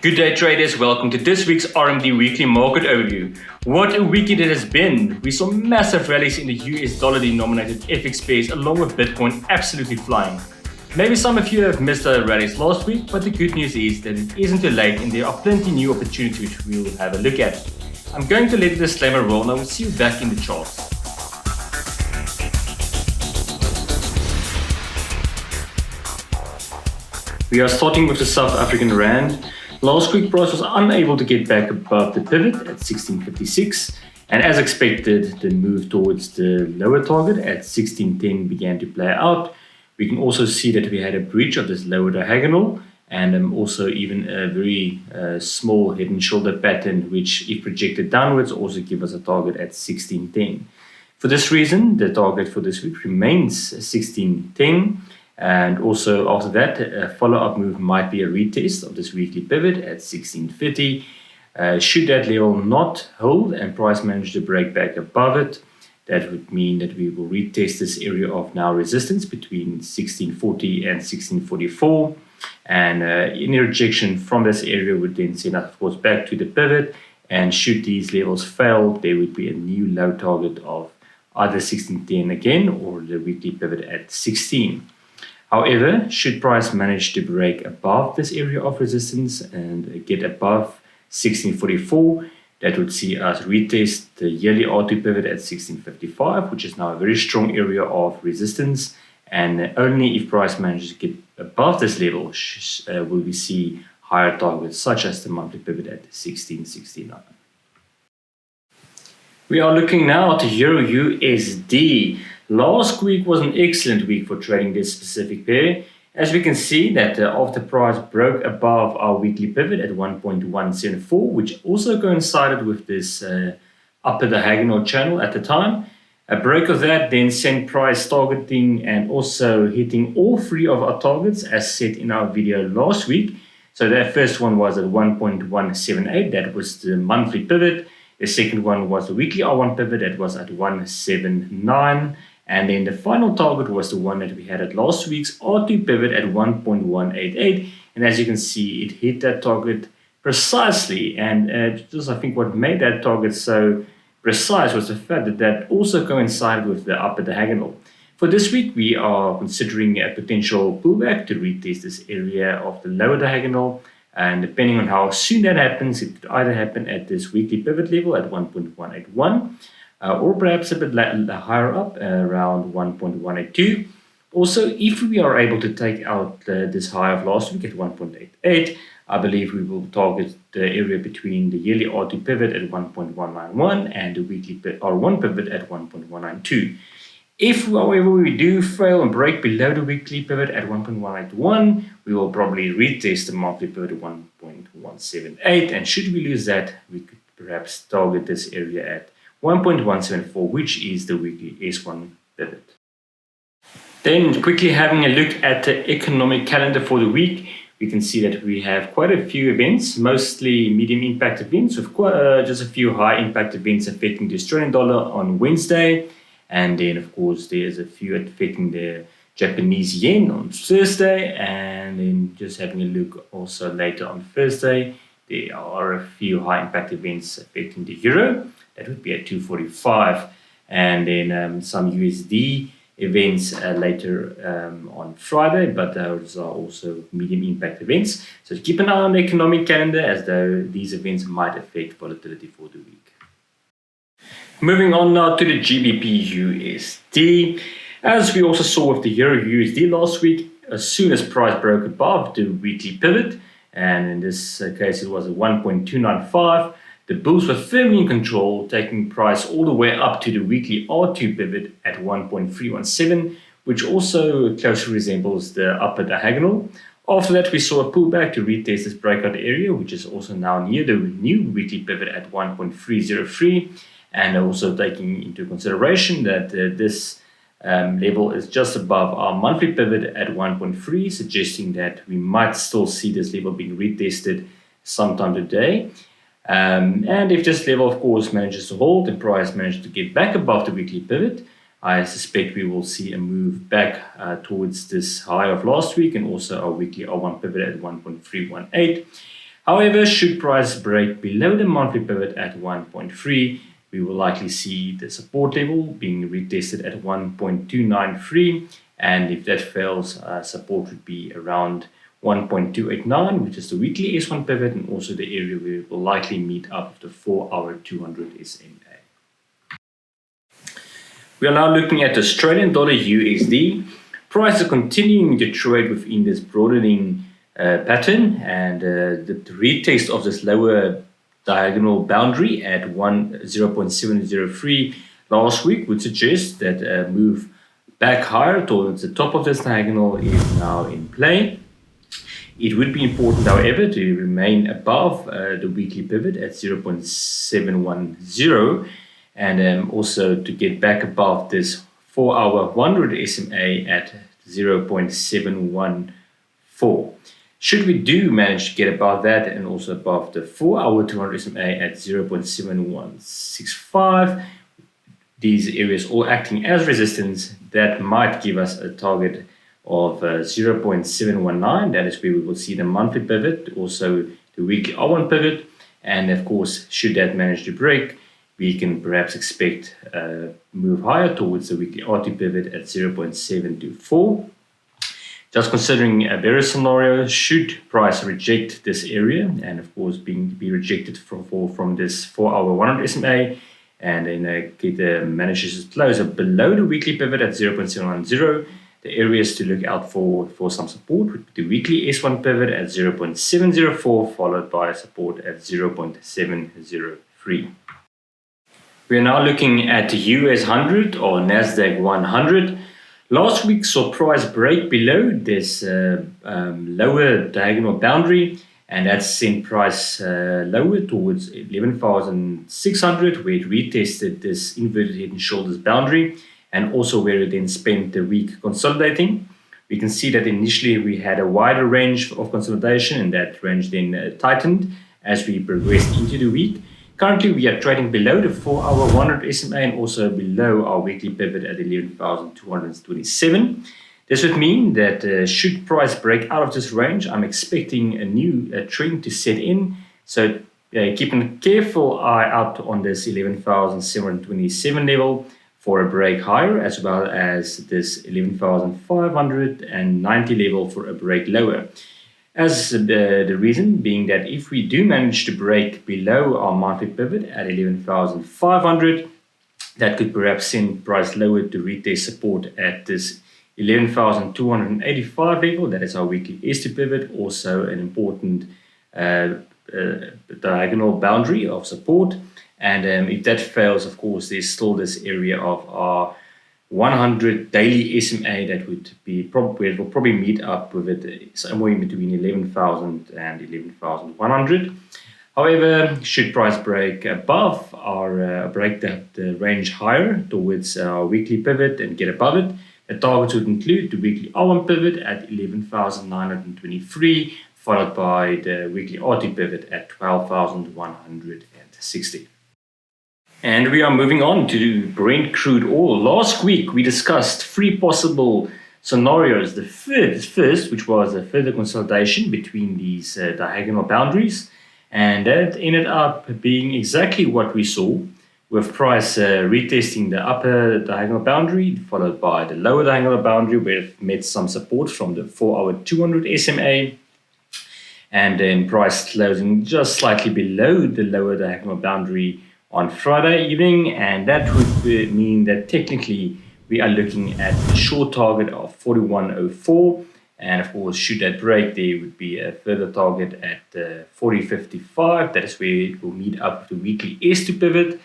Good day traders, welcome to this week's RMD Weekly Market Overview. What a weekend it has been. We saw massive rallies in the US dollar denominated FX pairs along with Bitcoin absolutely flying. Maybe some of you have missed the rallies last week, but the good news is that it isn't too late and there are plenty new opportunities which we'll have a look at. I'm going to let the disclaimer roll and I will see you back in the charts. We are starting with the South African Rand. Last week price was unable to get back above the pivot at 1656, and as expected the move towards the lower target at 1610 began to play out. We can also see that we had a breach of this lower diagonal and also even a very small head and shoulder pattern which, if projected downwards, also give us a target at 1610. For this reason the target for this week remains 1610. And also after that, a follow-up move might be a retest of this weekly pivot at 1630. Should that level not hold and price manage to break back above it, that would mean that we will retest this area of now resistance between 1640 and 1644. And any rejection from this area would then send us, of course, back to the pivot. And should these levels fail, there would be a new low target of either 1610 again or the weekly pivot at 16. However, should price manage to break above this area of resistance and get above 1644, that would see us retest the yearly R2 pivot at 1655, which is now a very strong area of resistance. And only if price manages to get above this level will we see higher targets, such as the monthly pivot at 1669. We are looking now at the Euro USD. Last week was an excellent week for trading this specific pair. As we can see that after price broke above our weekly pivot at 1.174, which also coincided with this upper diagonal channel at the time. A break of that then sent price targeting and also hitting all three of our targets as set in our video last week. So that first one was at 1.178, that was the monthly pivot. The second one was the weekly R1 pivot, that was at 179. And then the final target was the one that we had at last week's R2 pivot at 1.188. And as you can see, it hit that target precisely. And just I think what made that target so precise was the fact that that also coincided with the upper diagonal. For this week, we are considering a potential pullback to retest this area of the lower diagonal. And depending on how soon that happens, it could either happen at this weekly pivot level at 1.181. Or perhaps a bit higher up, around 1.182. Also, if we are able to take out this high of last week at 1.88, I believe we will target the area between the yearly R2 pivot at 1.191 and the weekly R1 pivot at 1.192. If, however, we do fail and break below the weekly pivot at 1.181, we will probably retest the monthly pivot at 1.178. And should we lose that, we could perhaps target this area at 1.174, which is the weekly S1 pivot. Then quickly having a look at the economic calendar for the week, we can see that we have quite a few events, mostly medium impact events, with just a few high impact events affecting the Australian dollar on Wednesday. And then, of course, there's a few affecting the Japanese yen on Thursday. And then just having a look also later on Thursday, there are a few high impact events affecting the euro. That would be at 245, and then some USD events later on Friday, but those are also medium impact events. So keep an eye on the economic calendar, as though these events might affect volatility for the week. Moving on now to the GBPUSD. As we also saw with the Euro USD last week, as soon as price broke above the weekly pivot, and in this case it was at 1.295, the bulls were firmly in control, taking price all the way up to the weekly R2 pivot at 1.317, which also closely resembles the upper diagonal. After that, we saw a pullback to retest this breakout area, which is also now near the new weekly pivot at 1.303, and also taking into consideration that this level is just above our monthly pivot at 1.3, suggesting that we might still see this level being retested sometime today. And if this level, of course, manages to hold and price manages to get back above the weekly pivot, I suspect we will see a move back towards this high of last week and also our weekly R1 pivot at 1.318. However, should price break below the monthly pivot at 1.3, we will likely see the support level being retested at 1.293, and if that fails, support would be around 1.289, which is the weekly S1 pivot, and also the area where it will likely meet up of the 4-hour 200 SMA. We are now looking at Australian dollar USD. Price is continuing to trade within this broadening pattern, and the retest of this lower diagonal boundary at 0.703 last week would suggest that a move back higher towards the top of this diagonal is now in play. It would be important, however, to remain above the weekly pivot at 0.710, and also to get back above this 4-hour 100 SMA at 0.714. Should we do manage to get above that and also above the 4-hour 200 SMA at 0.7165, these areas all acting as resistance, that might give us a target of 0.719. That is where we will see the monthly pivot, also the weekly R1 pivot, and of course, should that manage to break, we can perhaps expect a move higher towards the weekly R2 pivot at 0.724. Just considering a bearish scenario, should price reject this area, and of course be rejected from this 4-hour 100 SMA, and then manages to close below the weekly pivot at 0.710, the areas to look out for some support would be the weekly S1 pivot at 0.704, followed by support at 0.703. We are now looking at the US 100 or NASDAQ 100. Last week saw price break below this lower diagonal boundary, and that sent price lower towards 11,600, where it retested this inverted head and shoulders boundary, and also where it then spent the week consolidating. We can see that initially we had a wider range of consolidation, and that range then tightened as we progressed into the week. Currently, we are trading below the 4-hour 100 SMA and also below our weekly pivot at 11,227. This would mean that should price break out of this range, I'm expecting a new trend to set in. So keeping a careful eye out on this 11,727 level for a break higher, as well as this 11,590 level for a break lower. As the reason being that if we do manage to break below our monthly pivot at 11,500, that could perhaps send price lower to retest support at this 11,285 level. That is our weekly S2 pivot, also an important diagonal boundary of support. And if that fails, of course, there's still this area of our 100 daily SMA that would be probably will probably meet up with it somewhere in between 11,000 and 11,100. However, should price break above our break the range higher towards our weekly pivot and get above it, the targets would include the weekly R1 pivot at 11,923, followed by the weekly R2 pivot at 12,160. And we are moving on to Brent crude oil. Last week, we discussed 3 possible scenarios. The first, which was a further consolidation between these diagonal boundaries, and that ended up being exactly what we saw, with price retesting the upper diagonal boundary, followed by the lower diagonal boundary, where it met some support from the 4-hour 200 SMA, and then price closing just slightly below the lower diagonal boundary on Friday evening, and that would mean that technically we are looking at a short target of 41.04, and of course should that break there would be a further target at 40.55. That is where it will meet up with the weekly S2 pivot.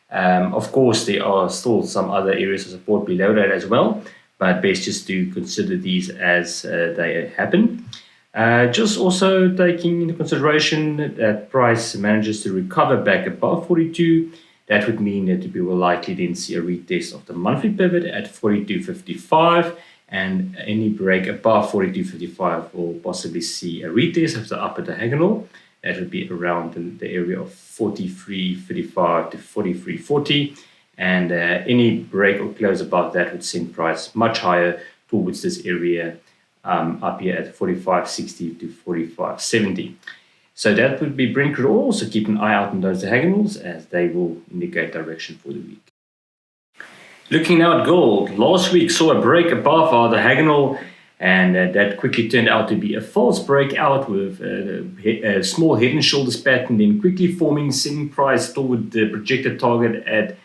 Of course there are still some other areas of support below that as well, but best just to consider these as they happen. Just also taking into consideration that price manages to recover back above 42, that would mean that we will likely then see a retest of the monthly pivot at 42.55, and any break above 42.55 will possibly see a retest of the upper diagonal. That would be around the area of 43.35 to 43.40, and any break or close above that would send price much higher towards this area up here at 45.60 to 45.70. So that would be Brent crude oil. So keep an eye out on those diagonals as they will indicate direction for the week. Looking now at gold, last week saw a break above our diagonal, and that quickly turned out to be a false breakout with a small head and shoulders pattern, then quickly forming selling price toward the projected target at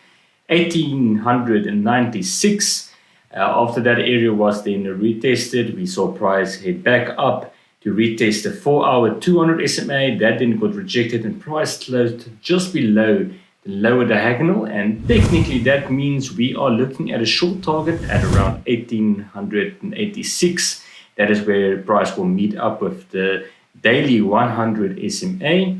1896. After that area was then retested, we saw price head back up to retest the 4-hour 200 SMA. That then got rejected and price closed just below the lower diagonal, and technically that means we are looking at a short target at around 1886. That is where price will meet up with the daily 100 SMA.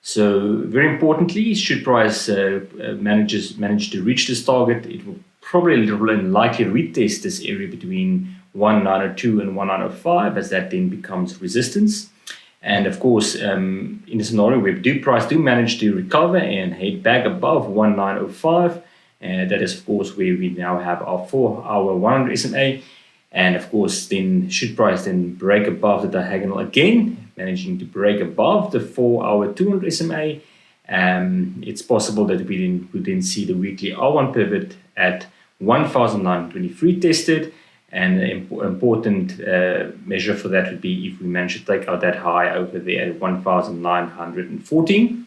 So very importantly, should price manage to reach this target, it will probably likely retest this area between 1902 and 1905, as that then becomes resistance. And of course, in a scenario where price do manage to recover and head back above 1905, that is of course where we now have our 4-hour 100 SMA. And of course, then should price then break above the diagonal again, managing to break above the 4-hour 200 SMA, it's possible that we would then see the weekly R1 pivot at 1923 tested. And an important measure for that would be if we manage to take out that high over there at 1914.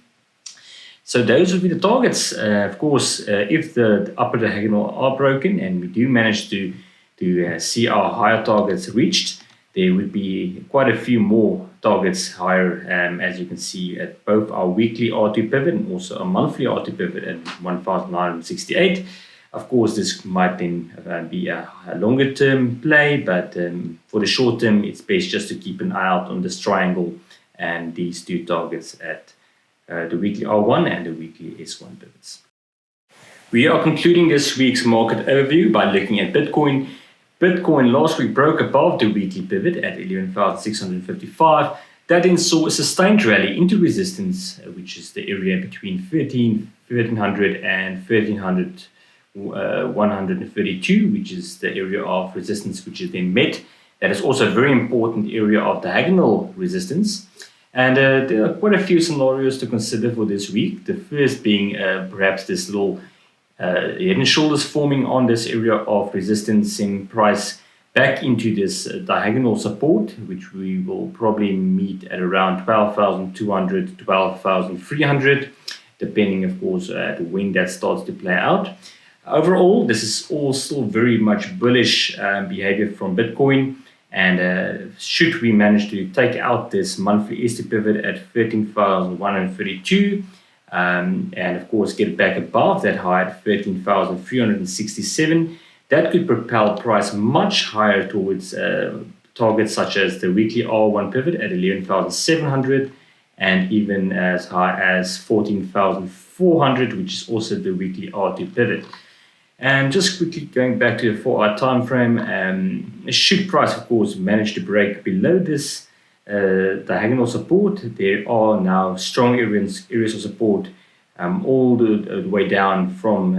So those would be the targets. Of course, if the upper diagonal are broken and we do manage to see our higher targets reached, there would be quite a few more targets higher, as you can see at both our weekly R2 pivot and also a monthly R2 pivot at 1968. Of course, this might then be a longer term play, but for the short term, it's best just to keep an eye out on this triangle and these two targets at the weekly R1 and the weekly S1 pivots. We are concluding this week's market overview by looking at Bitcoin. Bitcoin last week broke above the weekly pivot at 11,655. That then saw a sustained rally into resistance, which is the area between 1300 and 132, which is the area of resistance which is then met. That is also a very important area of diagonal resistance. And there are quite a few scenarios to consider for this week. The first being perhaps this little head and shoulders forming on this area of resistance in price back into this diagonal support, which we will probably meet at around 12,200 to 12,300, depending, of course, when that starts to play out. Overall, this is all still very much bullish behavior from Bitcoin, and should we manage to take out this monthly S2 pivot at 13,132 and of course get back above that high at 13,367, that could propel price much higher towards targets such as the weekly R1 pivot at 11,700 and even as high as 14,400, which is also the weekly R2 pivot. And just quickly going back to the 4-hour time frame, should price, of course, manage to break below this diagonal support, there are now strong areas of support all the way down from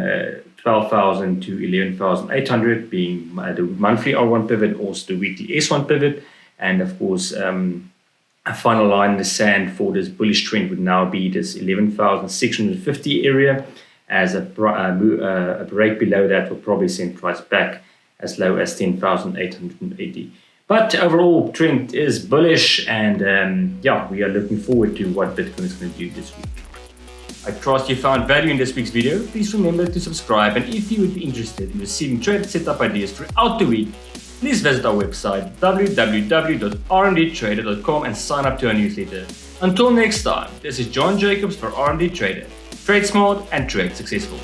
12,000 to 11,800, being the monthly R1 pivot, also the weekly S1 pivot, and of course a final line in the sand for this bullish trend would now be this 11,650 area, as a break below that will probably send price back as low as 10,880. But overall, trend is bullish, and we are looking forward to what Bitcoin is going to do this week. I trust you found value in this week's video. Please remember to subscribe, and if you would be interested in receiving trade setup ideas throughout the week, please visit our website www.rmdtrader.com and sign up to our newsletter. Until next time, this is John Jacobs for RMD Trader. Trade smart and trade successful.